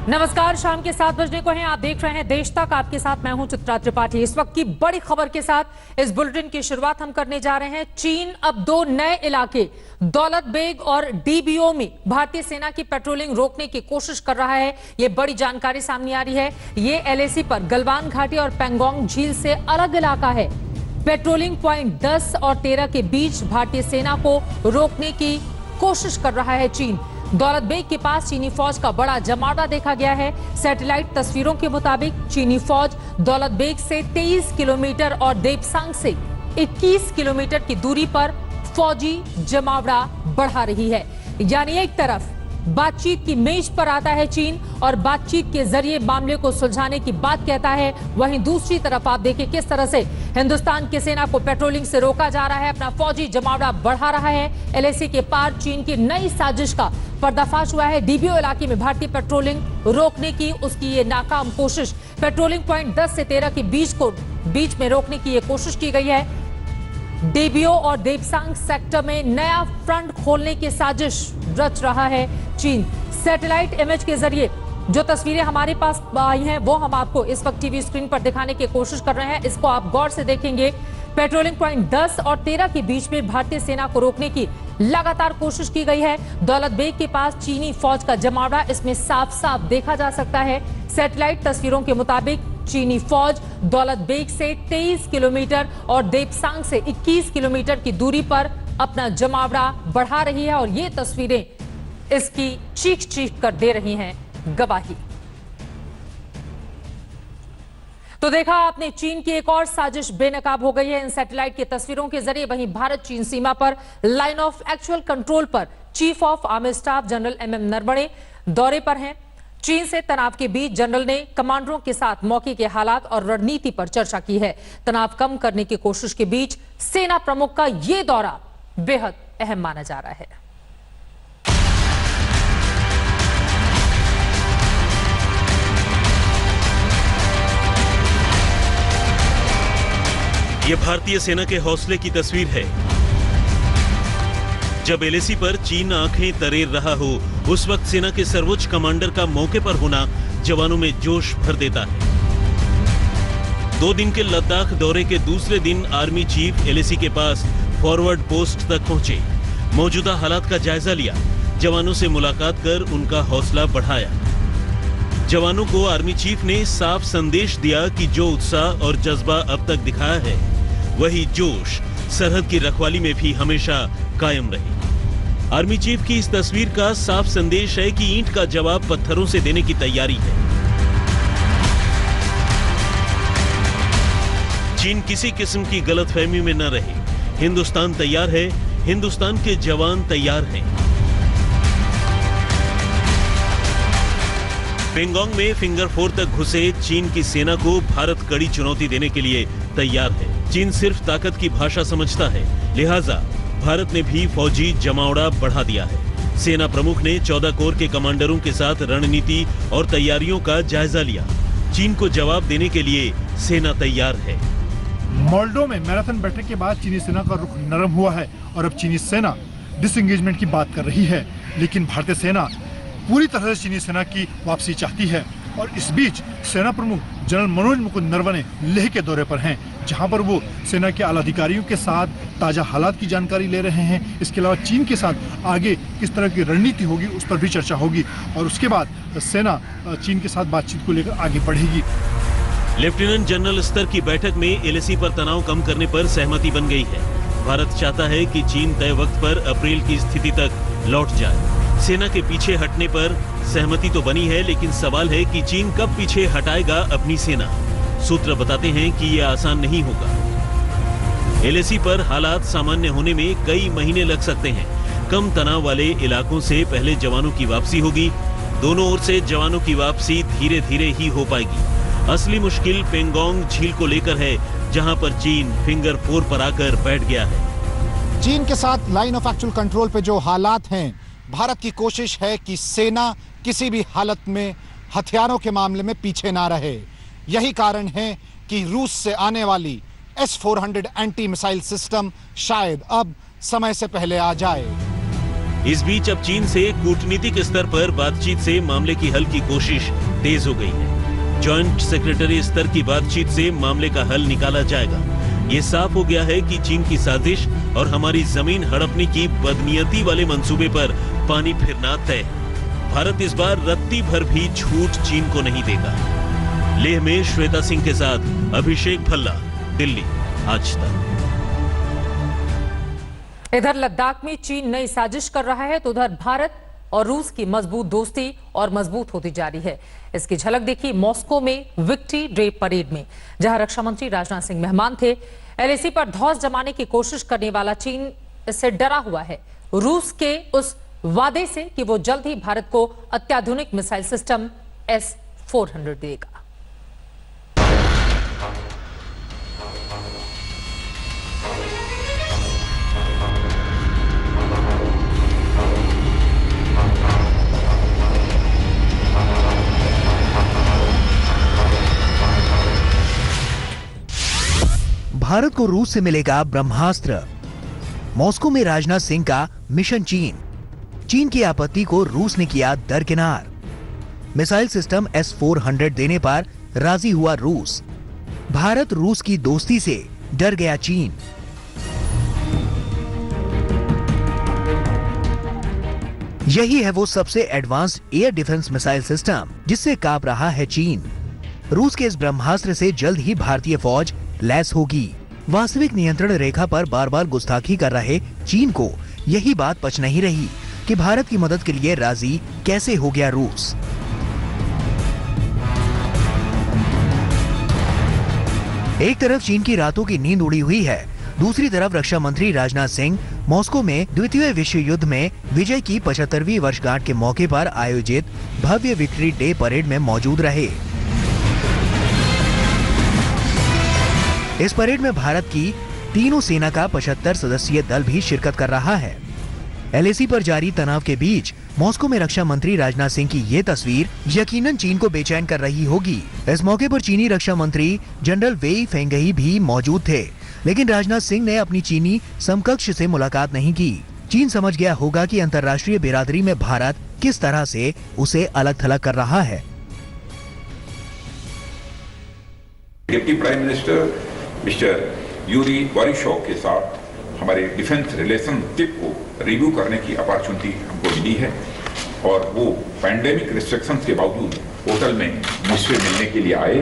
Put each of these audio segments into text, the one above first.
नमस्कार, शाम के 7 बजने को हैं। आप देख रहे हैं देश तक। आपके साथ मैं हूं चित्रा त्रिपाठी। इस वक्त की बड़ी खबर के साथ इस बुलेटिन की शुरुआत हम करने जा रहे हैं। चीन अब 2 नए इलाके दौलत बेग और डीबीओ में भारतीय सेना की पेट्रोलिंग रोकने की कोशिश कर रहा है। ये बड़ी जानकारी सामने आ रही है। ये एलएसी पर गलवान घाटी और पेंगोंग झील से अलग इलाका है। पेट्रोलिंग पॉइंट 10 और 13 के बीच भारतीय सेना को रोकने की कोशिश कर रहा है चीन। दौलत बेग के पास चीनी फौज का बड़ा जमावड़ा देखा गया है। सैटेलाइट तस्वीरों के मुताबिक चीनी फौज दौलत बेग से 23 किलोमीटर और देपसांग से 21 किलोमीटर की दूरी पर फौजी जमावड़ा बढ़ा रही है। यानी एक तरफ बातचीत की मेज पर आता है चीन और बातचीत के जरिए मामले को सुलझाने की बात कहता है, वहीं दूसरी तरफ आप देखिए किस तरह से हिंदुस्तान की सेना को पेट्रोलिंग से रोका जा रहा है, अपना फौजी जमावड़ा बढ़ा रहा है। एलएसी के पार चीन की नई साजिश का पर्दाफाश हुआ है। डीबीओ इलाके में भारतीय पेट्रोलिंग रोकने की उसकी ये नाकाम कोशिश। पेट्रोलिंग पॉइंट 10 से 13 के बीच में रोकने की ये कोशिश की गई है। डीबीओ और देपसांग सेक्टर में नया फ्रंट खोलने की साजिश रच रहा है चीन। सैटेलाइट इमेज के जरिए जो तस्वीरें हमारे पास आई हैं वो हम आपको इस वक्त टीवी स्क्रीन पर दिखाने की कोशिश कर रहे हैं। इसको आप गौर से देखेंगे। पेट्रोलिंग पॉइंट 10 और 13 के बीच में भारतीय सेना को रोकने की लगातार कोशिश की गई है। दौलत बेग के पास चीनी फौज का जमावड़ा इसमें साफ साफ देखा जा सकता है। सैटेलाइट तस्वीरों के मुताबिक चीनी फौज दौलत बेग से 23 किलोमीटर और देपसांग से 21 किलोमीटर की दूरी पर अपना जमावड़ा बढ़ा रही है और ये तस्वीरें इसकी चीख चीख कर दे रही हैं गवाही। तो देखा आपने, चीन की एक और साजिश बेनकाब हो गई है इन सैटेलाइट की तस्वीरों के जरिए। वहीं भारत चीन सीमा पर लाइन ऑफ एक्चुअल कंट्रोल पर chief of army staff general MM Naravane दौरे पर हैं। चीन से तनाव के बीच जनरल ने कमांडरों के साथ मौके के हालात और रणनीति पर चर्चा की है। तनाव कम करने की कोशिश के बीच सेना प्रमुख का यह दौरा बेहद अहम माना जा रहा है। ये भारतीय सेना के हौसले की तस्वीर है। जब एलएसी पर चीन आंखें तरेर रहा हो, उस वक्त सेना के सर्वोच्च कमांडर का मौके पर होना जवानों में जोश भर देता है। 2 दिन के लद्दाख दौरे के दूसरे दिन आर्मी चीफ एलएसी के पास फॉरवर्ड पोस्ट तक पहुंचे। मौजूदा हालात का जायजा लिया, जवानों से मुलाकात कर उनका हौसला बढ़ाया। जवानों को आर्मी चीफ ने साफ संदेश दिया कि जो उत्साह और जज्बा अब तक दिखाया है, वही जोश सरहद की रखवाली में भी हमेशा कायम रहे। आर्मी चीफ की इस तस्वीर का साफ संदेश है कि ईंट का जवाब पत्थरों से देने की तैयारी है। चीन किसी किस्म की गलतफहमी में न रहे। हिंदुस्तान तैयार है, हिंदुस्तान के जवान तैयार हैं। पेंगोंग में फिंगर 4 तक घुसे चीन की सेना को भारत कड़ी चुनौती देने के लिए तैयार है। चीन सिर्फ ताकत की भाषा समझता है, लिहाजा भारत ने भी फौजी जमावड़ा बढ़ा दिया है। सेना प्रमुख ने 14 कोर के कमांडरों के साथ रणनीति और तैयारियों का जायजा लिया। चीन को जवाब देने के लिए सेना तैयार है। मोल्डो में मैराथन बैठक के बाद चीनी सेना का रुख नरम हुआ है और अब चीनी सेना डिसएंगेजमेंट की बात कर रही है, लेकिन भारतीय सेना पूरी तरह से चीनी सेना की वापसी चाहती है। और इस बीच सेना प्रमुख जनरल मनोज मुकुंद नरवणे लेह के दौरे पर हैं, जहां पर वो सेना के आला अधिकारियों के साथ ताजा हालात की जानकारी ले रहे हैं। इसके अलावा चीन के साथ आगे किस तरह की रणनीति होगी उस पर भी चर्चा होगी और उसके बाद सेना चीन के साथ बातचीत को लेकर आगे बढ़ेगी। लेफ्टिनेंट जनरल स्तर की बैठक में एलएसी पर तनाव कम करने पर सहमति बन गई है। भारत चाहता है कि चीन तय वक्त पर अप्रैल की स्थिति तक लौट जाए। सेना के पीछे हटने पर सहमति तो बनी है, लेकिन सवाल है कि चीन कब पीछे हटाएगा अपनी सेना। सूत्र बताते हैं कि यह आसान नहीं होगा। एलएसी पर हालात सामान्य होने में कई महीने लग सकते हैं। कम तनाव वाले इलाकों से पहले जवानों की वापसी होगी। दोनों ओर से जवानों की वापसी धीरे धीरे ही हो पाएगी। असली मुश्किल पेंगोंग झील को लेकर है, जहां पर चीन फिंगर 4 पर आकर बैठ गया है। चीन के साथ लाइन ऑफ एक्चुअल कंट्रोल पे जो हालात हैं, भारत की कोशिश है कि सेना किसी भी हालत में हथियारों के मामले में पीछे ना रहे। यही कारण है कि रूस से आने वाली S-400 एंटी मिसाइल सिस्टम शायद अब समय से पहले आ जाए। इस बीच अब चीन से कूटनीतिक स्तर पर बातचीत से मामले की हल की कोशिश तेज हो गई है। जॉइंट सेक्रेटरी स्तर की बातचीत से मामले का हल निकाला जाएगा। ये साफ हो गया है कि चीन की साजिश और हमारी जमीन हड़पने की बदनीयती वाले मंसूबे पर पानी फिरना तय है। भारत इस बार रत्ती भर भी छूट चीन को नहीं देगा। लेह में श्वेता सिंह के साथ अभिषेक भल्ला, दिल्ली, आज तक। इधर लद्दाख में चीन नई साजिश कर रहा है तो उधर भारत और रूस की मजबूत दोस्ती और मजबूत होती जा रही है। इसकी झलक देखी मॉस्को में विक्ट्री डे परेड में, जहां रक्षा मंत्री राजनाथ सिंह मेहमान थे। एलएसी पर धौंस जमाने की कोशिश करने वाला चीन इससे डरा हुआ है, रूस के उस वादे से कि वो जल्द ही भारत को अत्याधुनिक मिसाइल सिस्टम S-400 देगा। भारत को रूस से मिलेगा ब्रह्मास्त्र। मॉस्को में राजनाथ सिंह का मिशन चीन की आपत्ति को रूस ने किया दरकिनार। मिसाइल सिस्टम S-400 देने पर राजी हुआ रूस। भारत रूस की दोस्ती से डर गया चीन। यही है वो सबसे advanced air defence missile system जिससे कांप रहा है चीन। रूस के इस ब्रह्मास्त्र से जल्द ही भारतीय फौज लैस होगी। वास्तविक नियंत्रण रेखा पर बार बार गुस्ताखी कर रहे चीन को यही बात पच नहीं रही कि भारत की मदद के लिए राजी कैसे हो गया रूस। एक तरफ चीन की रातों की नींद उड़ी हुई है, दूसरी तरफ रक्षा मंत्री राजनाथ सिंह मॉस्को में द्वितीय विश्व युद्ध में विजय की 75वीं वर्षगांठ के मौके पर आयोजित भव्य विक्ट्री डे परेड में मौजूद रहे। इस परेड में भारत की तीनों सेना का 75 सदस्यीय दल भी शिरकत कर रहा है। एलएसी पर जारी तनाव के बीच मॉस्को में रक्षा मंत्री राजनाथ सिंह की ये तस्वीर यकीनन चीन को बेचैन कर रही होगी। इस मौके पर चीनी रक्षा मंत्री जनरल वेई फेंगही भी मौजूद थे, लेकिन राजनाथ सिंह ने अपनी चीनी समकक्ष से मुलाकात नहीं की। चीन समझ गया होगा कि अंतर्राष्ट्रीय बिरादरी में भारत किस तरह से उसे अलग थलग कर रहा है। Deputy prime minister mister Yuri Borisov के साथ हमारे डिफेंस रिलेशनशिप को रिव्यू करने की अपॉर्चुनिटी हमको मिली है और वो पैंडेमिक रिस्ट्रिक्शंस के बावजूद होटल में मुझसे मिलने के लिए आए।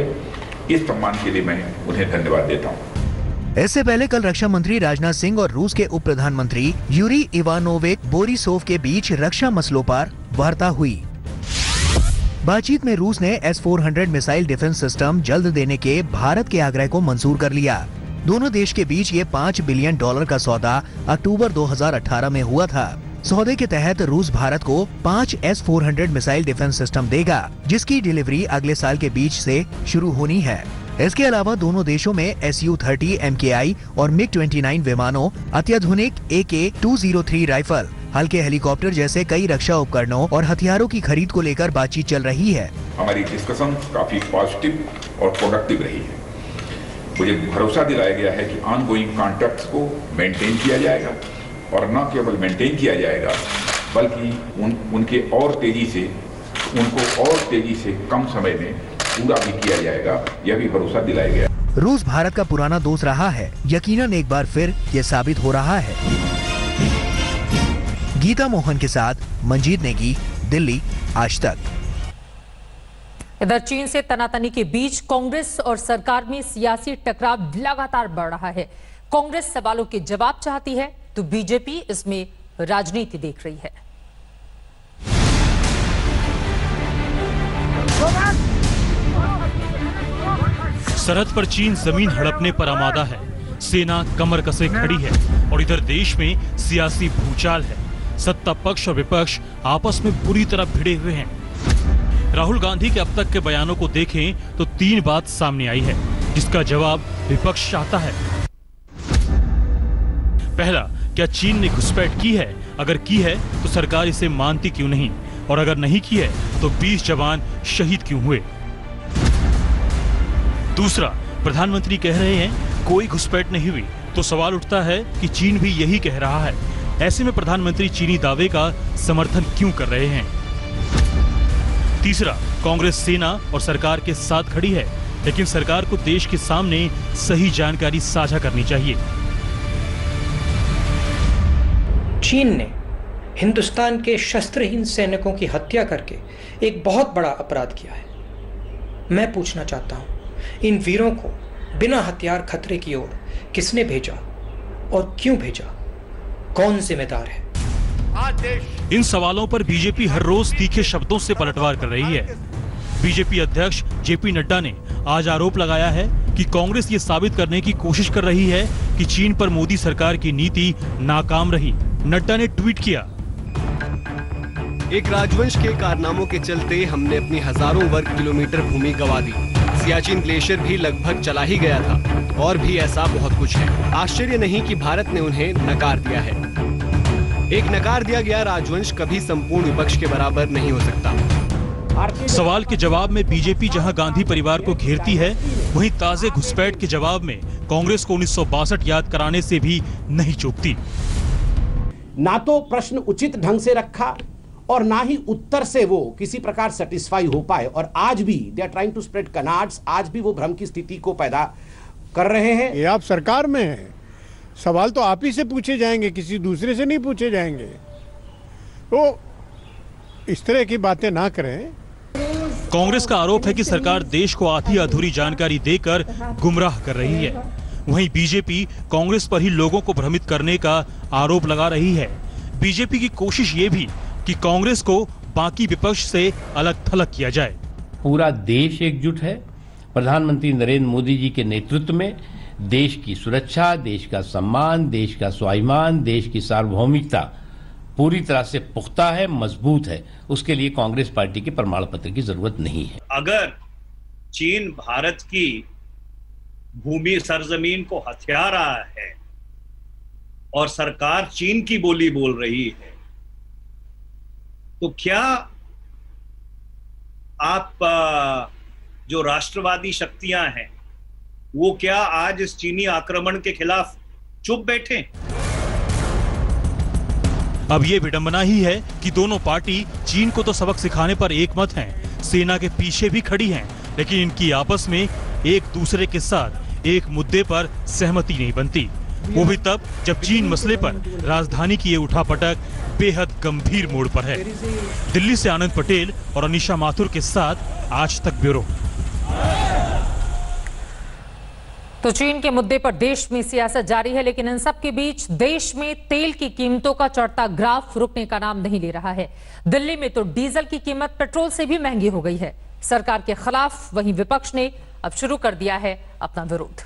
इस सम्मान के लिए मैं उन्हें धन्यवाद देता हूँ। इससे पहले कल रक्षा मंत्री राजनाथ सिंह और रूस के उप प्रधानमंत्री यूरी इवानोविच बोरिसोव के बीच रक्षा मसलों पर वार्ता हुई। बातचीत में रूस ने S-400 मिसाइल डिफेंस सिस्टम जल्द देने के भारत के आग्रह को मंजूर कर लिया। दोनों देश के बीच ये $5 बिलियन का सौदा अक्टूबर 2018 में हुआ था। सौदे के तहत रूस भारत को 5 S-400 मिसाइल डिफेंस सिस्टम देगा, जिसकी डिलीवरी अगले साल के बीच से शुरू होनी है। इसके अलावा दोनों देशों में Su-30 MKI और MiG-29 विमानों, अत्याधुनिक AK-203 राइफल, हल्के हेलीकॉप्टर जैसे कई रक्षा उपकरणों और हथियारों की खरीद को लेकर बातचीत चल रही है। हमारी डिस्कशन काफी पॉजिटिव और प्रोडक्टिव रही है। मुझे भरोसा दिलाया गया है कि ऑनगोइंग कॉन्ट्रैक्ट्स को मेंटेन किया जाएगा और न केवल मेंटेन किया जाएगा बल्कि उनको और तेजी से कम समय में पूरा भी किया जाएगा, यह भी भरोसा दिलाया गया। रूस भारत का पुराना दोस्त रहा है, यकीनन एक बार फिर ये साबित हो रहा है। गीता मोहन के साथ मंजीत नेगी, दिल्ली, आज तक। इधर चीन से तनातनी के बीच कांग्रेस और सरकार में सियासी टकराव लगातार बढ़ रहा है। कांग्रेस सवालों के जवाब चाहती है तो बीजेपी इसमें राजनीति देख रही है। सरहद पर चीन जमीन हड़पने पर आमादा है, सेना कमर कसे खड़ी है और इधर देश में सियासी भूचाल है। सत्ता पक्ष और विपक्ष आपस में बुरी तरह भिड़े हुए हैं। राहुल गांधी के अब तक के बयानों को देखें तो 3 बात सामने आई है, जिसका जवाब विपक्ष चाहता है। पहला, क्या चीन ने घुसपैठ की है? अगर की है तो सरकार इसे मानती क्यों नहीं? और अगर नहीं की है तो 20 जवान शहीद क्यों हुए? दूसरा, प्रधानमंत्री कह रहे हैं कोई घुसपैठ नहीं हुई, तो सवाल उठता है कि चीन भी यही कह रहा है। ऐसे में प्रधानमंत्री चीनी दावे का समर्थन क्यों कर रहे हैं? तीसरा, कांग्रेस सेना और सरकार के साथ खड़ी है, लेकिन सरकार को देश के सामने सही जानकारी साझा करनी चाहिए। चीन ने हिंदुस्तान के शस्त्रहीन सैनिकों की हत्या करके एक बहुत बड़ा अपराध किया है। मैं पूछना चाहता हूं, इन वीरों को बिना हथियार खतरे की ओर किसने भेजा और क्यों भेजा? कौन जिम्मेदार है? इन सवालों पर बीजेपी हर रोज तीखे शब्दों से पलटवार कर रही है। बीजेपी अध्यक्ष जेपी नड्डा ने आज आरोप लगाया है कि कांग्रेस ये साबित करने की कोशिश कर रही है कि चीन पर मोदी सरकार की नीति नाकाम रही। नड्डा ने ट्वीट किया, एक राजवंश के कारनामों के चलते हमने अपनी हजारों वर्ग किलोमीटर भूमि गंवा दी। सियाचिन ग्लेशियर भी लगभग चला ही गया था और भी ऐसा बहुत कुछ है। आश्चर्य नहीं कि भारत ने उन्हें नकार दिया है। एक नकार दिया गया राजवंश कभी संपूर्ण विपक्ष के बराबर नहीं हो सकता। सवाल के जवाब में बीजेपी जहां गांधी परिवार को घेरती है, वहीं ताजे घुसपैठ के जवाब में कांग्रेस को 1962 याद कराने से भी नहीं चूकती। ना तो प्रश्न उचित ढंग से रखा और ना ही उत्तर से वो किसी प्रकार सेटिस्फाई हो पाए, और आज भी they are trying to spread canards, आज भी वो भ्रम की स्थिति को पैदा कर रहे हैं। ये आप सरकार में है, सवाल तो आप ही से पूछे जाएंगे, किसी दूसरे से नहीं पूछे जाएंगे। तो इस तरह की बातें ना करें। कांग्रेस का आरोप है कि सरकार देश को आधी अधूरी जानकारी देकर गुमराह कर रही है। वहीं बीजेपी कांग्रेस पर ही लोगों को भ्रमित करने का आरोप लगा रही है। बीजेपी की कोशिश ये भी कि कांग्रेस को बाकी विपक्ष से अलग थलग किया जाए। पूरा देश एकजुट है। प्रधानमंत्री नरेंद्र मोदी जी के नेतृत्व में देश की सुरक्षा, देश का सम्मान, देश का स्वाभिमान, देश की सार्वभौमिकता पूरी तरह से पुख्ता है, मजबूत है। उसके लिए कांग्रेस पार्टी के प्रमाण पत्र की जरूरत नहीं है। अगर चीन भारत की भूमि सरजमीन को हथिया रहा है और सरकार चीन की बोली बोल रही है, तो क्या आप जो राष्ट्रवादी शक्तियां हैं वो क्या आज इस चीनी आक्रमण के खिलाफ चुप बैठे? अब ये विडंबना ही है कि दोनों पार्टी चीन को तो सबक सिखाने पर एकमत हैं, सेना के पीछे भी खड़ी हैं, लेकिन इनकी आपस में एक दूसरे के साथ एक मुद्दे पर सहमति नहीं बनती। वो भी तब जब चीन मसले पर राजधानी की ये उठापटक बेहद गंभीर मोड़ पर है। दिल्ली से आनंद पटेल और अनीशा माथुर के साथ आज तक ब्यूरो। तो चीन के मुद्दे पर देश में सियासत जारी है, लेकिन इन सब के बीच देश में तेल की कीमतों का चढ़ता ग्राफ रुकने का नाम नहीं ले रहा है। दिल्ली में तो डीजल की कीमत पेट्रोल से भी महंगी हो गई है। सरकार के खिलाफ वहीं विपक्ष ने अब शुरू कर दिया है अपना विरोध।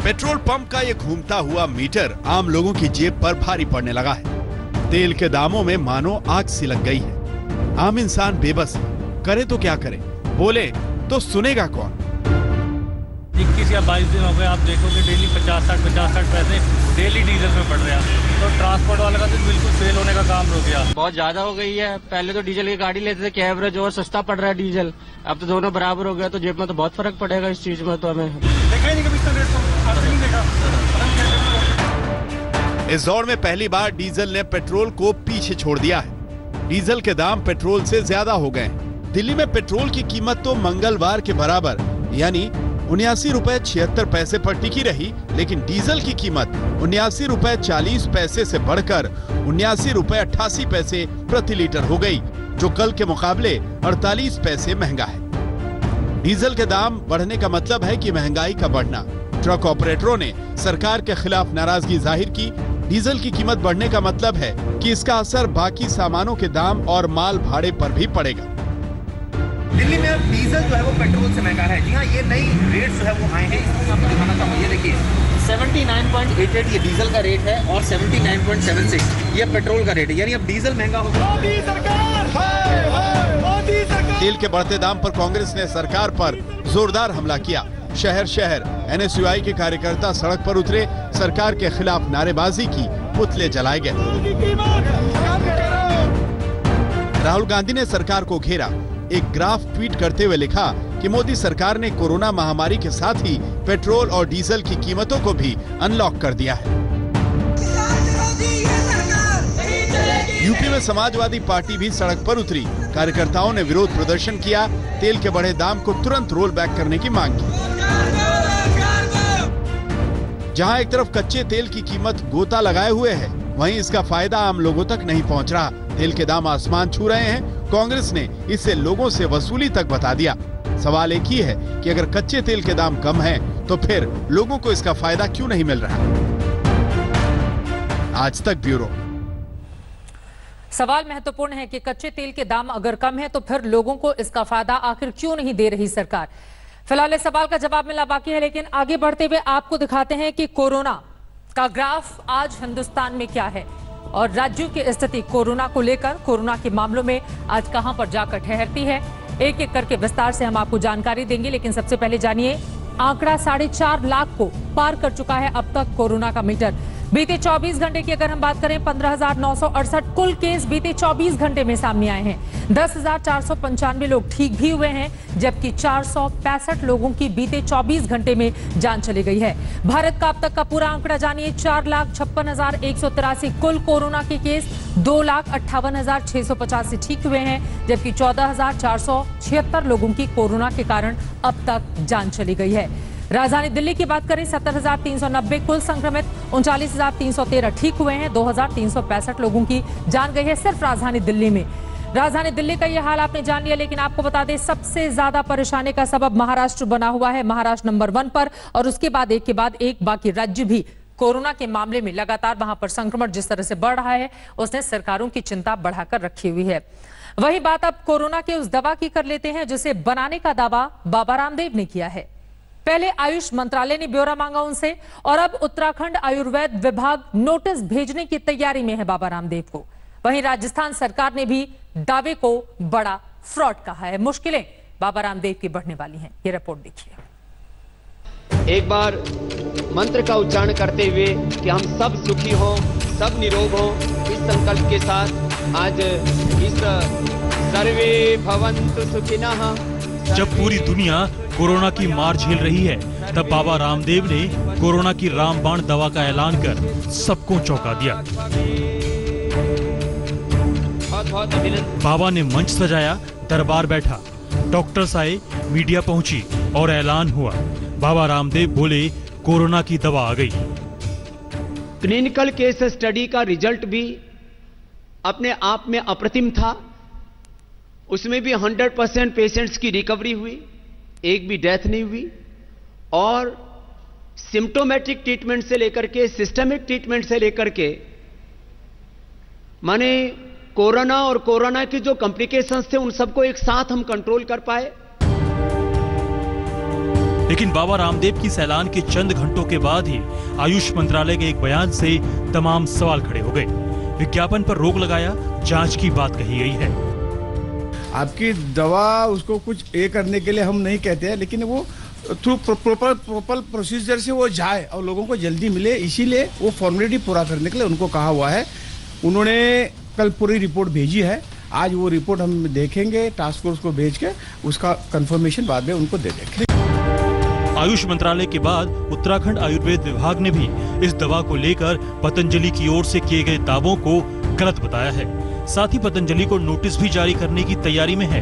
पेट्रोल पंप का ये घूमता हुआ मीटर आम लोगों की जेब पर भारी पड़ने लगा है। तेल के दामों में मानो आग सी लग गई है। आम इंसान बेबस है, करे तो क्या करे, बोले तो सुनेगा कौन। 21 या 22 दिन हो गए, आप देखोगे डेली 50-60 पैसे डेली डीजल में पड़ रहे हैं। तो ट्रांसपोर्ट वाले का तो बिल्कुल फेल होने का काम हो गया। बहुत ज्यादा हो गई है। पहले तो डीजल की गाड़ी लेते थे कि एवरेज और सस्ता पड़ रहा है डीजल, अब तो दोनों बराबर हो गया, तो जेब में तो बहुत फर्क पड़ेगा इस चीज में। तो हमें देखा ही नहीं कभी इतना रेट, तो आपने नहीं देखा। इस दौर में पहली बार डीजल ने पेट्रोल को पीछे छोड़ दिया है। डीजल के दाम पेट्रोल से ज्यादा हो गए। दिल्ली में पेट्रोल की कीमत तो मंगलवार के बराबर यानी 79 रुपए 76 पैसे पर टिकी रही, लेकिन डीजल की कीमत 79 रुपए 40 पैसे से बढ़कर 79 रुपए 88 पैसे प्रति लीटर हो गई, जो कल के मुकाबले 48 पैसे महंगा है। डीजल के दाम बढ़ने का मतलब है कि महंगाई का बढ़ना। ट्रक ऑपरेटरों ने सरकार के खिलाफ नाराजगी जाहिर की। डीजल की कीमत बढ़ने का मतलब है कि इसका असर बाकी सामानों के दाम और माल भाड़े पर भी पड़ेगा। दिल्ली में अब डीजल जो है वो पेट्रोल से महंगा है। जी हाँ, ये नई रेट जो है वो आए हैं, इसको मैं आपको दिखाना चाहूँगा। ये देखिए 79.88 ये डीजल का रेट है और 79.76 ये पेट्रोल का रेट है, यानी अब डीजल महंगा हो गया। तेल के बढ़ते दाम पर कांग्रेस ने सरकार पर जोरदार हमला किया। शहर शहर एनएसयूआई के कार्यकर्ता सड़क पर उतरे, सरकार के खिलाफ नारेबाजी की, पुतले जलाए गए। राहुल गांधी ने सरकार को घेरा। एक ग्राफ ट्वीट करते हुए लिखा कि कि मोदी सरकार ने कोरोना महामारी के साथ ही पेट्रोल और डीजल की कीमतों को भी अनलॉक कर दिया है। यूपी में समाजवादी पार्टी भी सड़क पर उतरी। कार्यकर्ताओं ने विरोध प्रदर्शन किया, तेल के बढ़े दाम को तुरंत रोल बैक करने की मांग की। जहां एक तरफ कच्चे तेल की कीमत गोता लगाए हुए है, वहीं इसका फायदा आम लोगों तक नहीं पहुंच रहा। तेल के दाम आसमान छू रहे हैं। कांग्रेस ने इसे लोगों से वसूली तक बता दिया। सवाल एक ही है कि अगर कच्चे तेल के दाम कम हैं, तो फिर लोगों को इसका फायदा क्यों नहीं मिल रहा? आज तक ब्यूरो। सवाल महत्वपूर्ण है कि कच्चे तेल के दाम अगर कम है तो फिर लोगों को इसका फायदा आखिर क्यों नहीं दे रही सरकार? फिलहाल इस सवाल का जवाब मिलना बाकी है, लेकिन आगे बढ़ते हुए आपको दिखाते हैं कि कोरोना का ग्राफ आज हिंदुस्तान में क्या है और राज्यों की स्थिति कोरोना को लेकर, कोरोना के मामलों में आज कहां पर जाकर ठहरती है। एक एक करके विस्तार से हम आपको जानकारी देंगे, लेकिन सबसे पहले जानिए आंकड़ा 4.5 लाख को पार कर चुका है अब तक कोरोना का मीटर। बीते 24 घंटे की अगर हम बात करें, 15,968 कुल केस बीते 24 घंटे में सामने आए हैं। 10,495 लोग ठीक भी हुए हैं, जबकि 465 लोगों की बीते 24 घंटे में जान चली गई है। भारत का अब तक का पूरा आंकड़ा जानिए, 4,56,183 कुल कोरोना के केस, 2,58,685 ठीक हुए हैं, जबकि 14,476 लोगों की कोरोना के कारण अब तक जान चली गई है। राजधानी दिल्ली की बात करें, 70,390 कुल संक्रमित, 39,313 ठीक हुए हैं, 2,365 लोगों की जान गई है सिर्फ राजधानी दिल्ली में। राजधानी दिल्ली का यह हाल आपने जान लिया, लेकिन आपको बता दें सबसे ज्यादा परेशानी का सबब महाराष्ट्र बना हुआ है। महाराष्ट्र नंबर 1 पर और उसके बाद एक के बाद एक बाकी राज्य भी कोरोना के मामले में लगातार वहां पर संक्रमण जिस तरह से बढ़ रहा है, उसने सरकारों की चिंता बढ़ाकर रखी हुई है। वही बात अब कोरोना के उस दवा की कर लेते हैं जिसे बनाने का दावा बाबा रामदेव ने किया है। पहले आयुष मंत्रालय ने ब्यौरा मांगा उनसे और अब उत्तराखंड आयुर्वेद विभाग नोटिस भेजने की तैयारी में है बाबा रामदेव को। वहीं राजस्थान सरकार ने भी दावे को बड़ा फ्रॉड कहा है। मुश्किलें बाबा रामदेव की बढ़ने वाली हैं, ये रिपोर्ट देखिए। एक बार मंत्र का उच्चारण करते हुए कि हम सब सुखी हों, सब निरोग हों, इस संकल्प के साथ आज इस सर्वे भवन्तु सुखिनः। जब पूरी दुनिया कोरोना की मार झेल रही है, तब बाबा रामदेव ने कोरोना की रामबाण दवा का ऐलान कर सबको चौंका दिया। बाबा ने मंच सजाया, दरबार बैठा, डॉक्टर्स आए, मीडिया पहुंची और ऐलान हुआ। बाबा रामदेव बोले कोरोना की दवा आ गई। क्लिनिकल केस स्टडी का रिजल्ट भी अपने आप में अप्रतिम था। उसमें भी 100% पेशेंट्स की रिकवरी हुई, एक भी डेथ नहीं हुई। और सिम्टोमेटिक ट्रीटमेंट से लेकर के सिस्टमिक ट्रीटमेंट से लेकर के माने कोरोना और कोरोना की जो कॉम्प्लिकेशंस थे उन सबको एक साथ हम कंट्रोल कर पाए। लेकिन बाबा रामदेव की इस ऐलान के चंद घंटों के बाद ही आयुष मंत्रालय के एक बयान से तमाम सवाल खड़े हो गए। विज्ञापन पर रोक लगाया, जांच की बात कही गई है। आपकी दवा उसको कुछ ए करने के लिए हम नहीं कहते हैं, लेकिन वो थ्रू प्रॉपर प्रोसीजर से वो जाए और लोगों को जल्दी मिले, इसीलिए वो फॉर्मेलिटी पूरा करने के लिए उनको कहा हुआ है। उन्होंने कल पूरी रिपोर्ट भेजी है, आज वो रिपोर्ट हम देखेंगे, टास्क फोर्स को भेज के उसका कंफर्मेशन बाद में उनको दे देंगे। आयुष मंत्रालय के बाद उत्तराखंड आयुर्वेद विभाग ने भी इस दवा को लेकर पतंजलि की ओर से किए गए दावों को गलत बताया है। साथ ही पतंजलि को नोटिस भी जारी करने की तैयारी में है।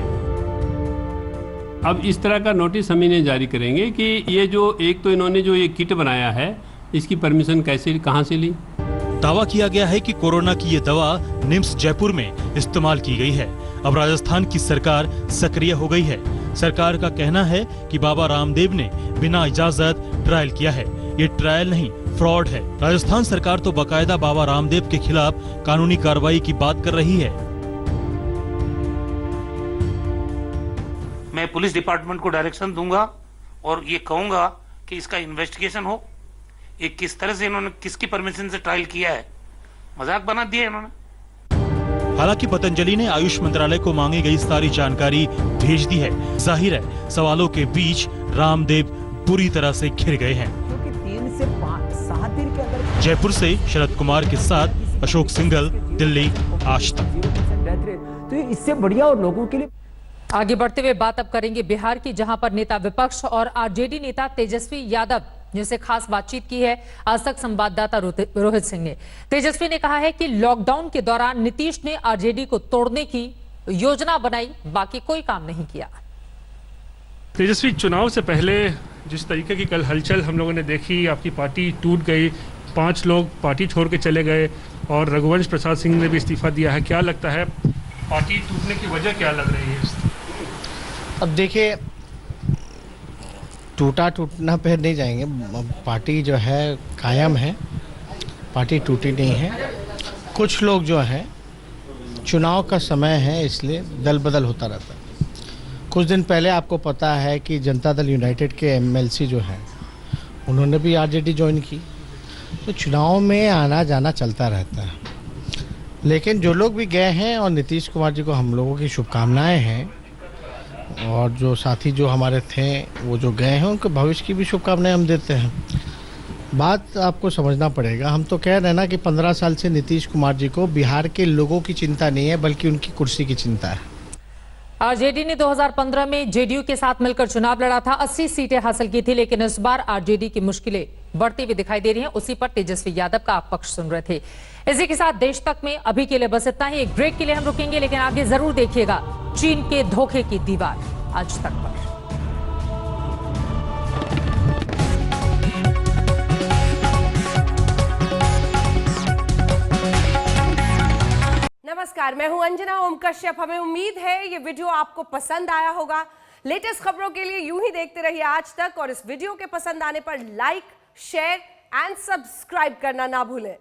अब इस तरह का नोटिस हम इन्हें जारी करेंगे कि ये जो एक तो इन्होंने जो ये किट बनाया है, इसकी परमिशन कैसे, कहां से ली। दावा किया गया है कि कोरोना की ये दवा निम्स जयपुर में इस्तेमाल की गई है। अब राजस्थान की सरकार सक्रिय हो गई है। सरकार का कहना है कि बाबा रामदेव ने बिना इजाजत ट्रायल किया है। ये ट्रायल नहीं, फ्रॉड है। राजस्थान सरकार तो बाकायदा बाबा रामदेव के खिलाफ कानूनी कार्रवाई की बात कर रही है। मैं पुलिस डिपार्टमेंट को डायरेक्शन दूंगा और ये कहूंगा कि इसका इन्वेस्टिगेशन हो। ये किस तरह से इन्होंने किसकी परमिशन से ट्रायल किया है, मजाक बना दिया इन्होंने। हालांकि पतंजलि ने आयुष मंत्रालय को मांगी गई सारी जानकारी भेज दी है। जाहिर है सवालों के बीच रामदेव बुरी तरह से घिर गए हैं। 3 से 7 दिन के अंदर। जयपुर से शरद कुमार के साथ अशोक सिंघल, दिल्ली, आज तक। तो इससे बढ़िया और लोगों के लिए आगे बढ़ते हुए बात अब करेंगे बिहार की, जहां पर नेता विपक्ष और आरजेडी नेता तेजस्वी यादव जिनसे खास बातचीत की है आज तक संवाददाता रोहित सिंह ने। तेजस्वी ने कहा है कि लॉकडाउन के दौरान नीतीश ने आरजेडी को तोड़ने की योजना बनाई, बाकी कोई काम नहीं किया। तेजस्वी, चुनाव से पहले जिस तरीके की कल हलचल हम लोगों ने देखी, आपकी पार्टी टूट गई, 5 लोग पार्टी छोड़ के चले गए और रघुवंश प्रसाद सिंह ने भी इस्तीफा दिया है, क्या लगता है पार्टी टूटने की वजह क्या लग रही है? अब देखिए, टूटना पे नहीं जाएंगे, पार्टी जो है कायम है, पार्टी टूटी नहीं है। कुछ लोग जो हैं, चुनाव का समय है इसलिए दल बदल होता रहता है। कुछ दिन पहले आपको पता है कि जनता दल यूनाइटेड के एमएलसी जो हैं उन्होंने भी आरजेडी ज्वाइन की, तो चुनाव में आना जाना चलता रहता है। लेकिन जो लोग भी गए हैं, और नीतीश कुमार जी को हम लोगों की शुभकामनाएं हैं, और जो साथी जो हमारे थे वो जो गए हैं उनके भविष्य की भी शुभकामनाएं हम देते हैं। बात आपको समझना पड़ेगा, हम तो कह रहे हैं ना कि 15 साल से नीतीश कुमार जी को बिहार के लोगों की चिंता नहीं है, बल्कि उनकी कुर्सी की चिंता है। आरजेडी ने 2015 में जेडीयू के साथ मिलकर चुनाव लड़ा था, 80 सीटें हासिल की थी, लेकिन इस बार आरजेडी की मुश्किलें बढ़ती हुई दिखाई दे रही हैं। उसी पर तेजस्वी यादव का आप पक्ष सुन रहे थे। इसी के साथ देश तक में अभी के लिए बस इतना ही। एक ब्रेक के लिए हम रुकेंगे, लेकिन आगे जरूर देखिएगा चीन के धोखे की दीवार आज तक पर। नमस्कार, मैं हूं अंजना ओम कश्यप। हमें उम्मीद है ये वीडियो आपको पसंद आया होगा। लेटेस्ट खबरों के लिए यूं ही देखते रहिए आज तक, और इस वीडियो के पसंद आने पर लाइक, शेयर एंड सब्सक्राइब करना ना भूलें।